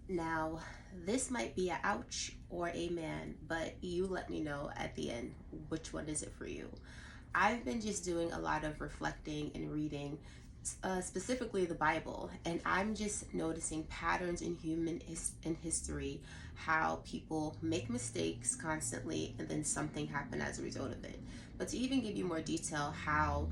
Now, this might be a ouch or a man, but you let me know at the end which one is it for you. I've been just doing a lot of reflecting and reading, specifically the Bible, and I'm just noticing patterns in in history, how people make mistakes constantly, and then something happen as a result of it. But to even give you more detail, how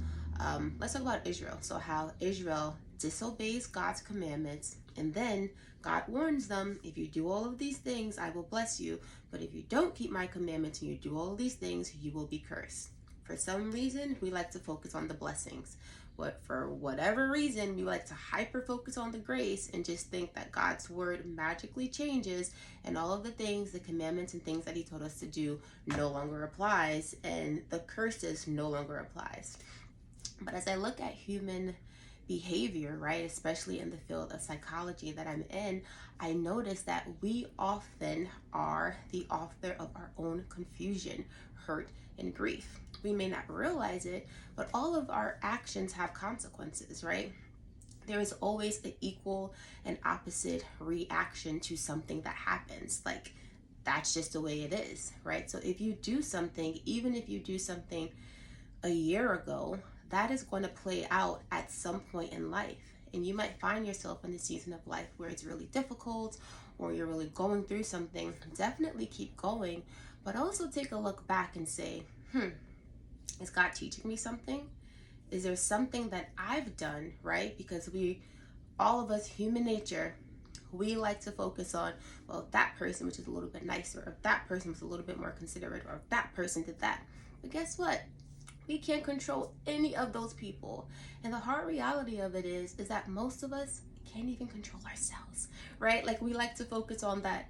let's talk about Israel. So how Israel disobeys God's commandments, and then God warns them, if you do all of these things, I will bless you. But if you don't keep my commandments and you do all of these things, you will be cursed. For some reason, we like to focus on the blessings. But for whatever reason, we like to hyper focus on the grace and just think that God's word magically changes and all of the things, the commandments and things that he told us to do no longer applies and the curses no longer applies. But as I look at human behavior, right, especially in the field of psychology that I'm in, I notice that we often are the author of our own confusion, hurt, and grief. We may not realize it, but all of our actions have consequences, right? There is always an equal and opposite reaction to something that happens. Like, that's just the way it is, right? So if you do something, even if you do something a year ago, that is going to play out at some point in life. And you might find yourself in the season of life where it's really difficult or you're really going through something. Definitely keep going, but also take a look back and say, is God teaching me something? Is there something that I've done, right? Because all of us, human nature, we like to focus on, well, if that person was just a little bit nicer, or if that person was a little bit more considerate, or if that person did that. But guess what? We can't control any of those people. And the hard reality of it is that most of us can't even control ourselves, right? Like, we like to focus on that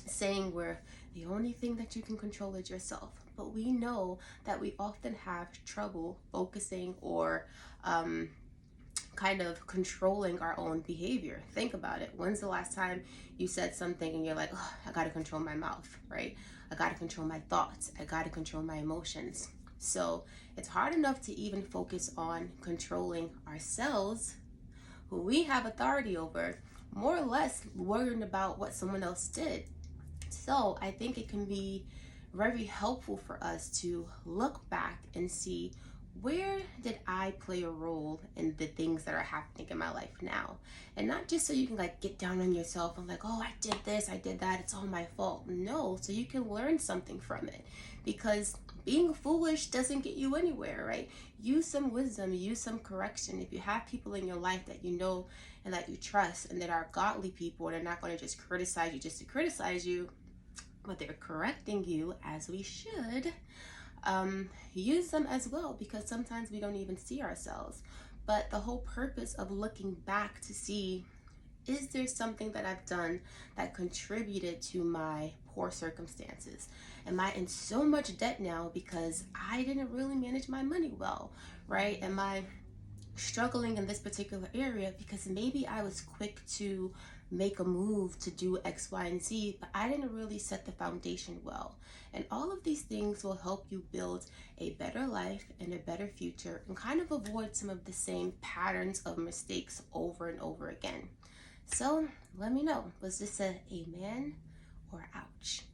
saying where the only thing that you can control is yourself. But we know that we often have trouble focusing or kind of controlling our own behavior. Think about it. When's the last time you said something and you're like, oh, I got to control my mouth, right? I got to control my thoughts. I got to control my emotions. So it's hard enough to even focus on controlling ourselves, who we have authority over, more or less worrying about what someone else did. So I think it can be very helpful for us to look back and see, where did I play a role in the things that are happening in my life now? And not just so you can like get down on yourself and like, oh, I did this, I did that, it's all my fault. No, so you can learn something from it. Because being foolish doesn't get you anywhere, right? Use some wisdom, use some correction. If you have people in your life that you know and that you trust and that are godly people and they're not going to just criticize you just to criticize you, but they're correcting you as we should, use them as well, because sometimes we don't even see ourselves. But the whole purpose of looking back to see, is there something that I've done that contributed to my poor circumstances? Am I in so much debt now because I didn't really manage my money well, right? Am I struggling in this particular area because maybe I was quick to make a move to do X, Y, and Z, but I didn't really set the foundation well? And all of these things will help you build a better life and a better future and kind of avoid some of the same patterns of mistakes over and over again. So let me know, was this a amen or ouch?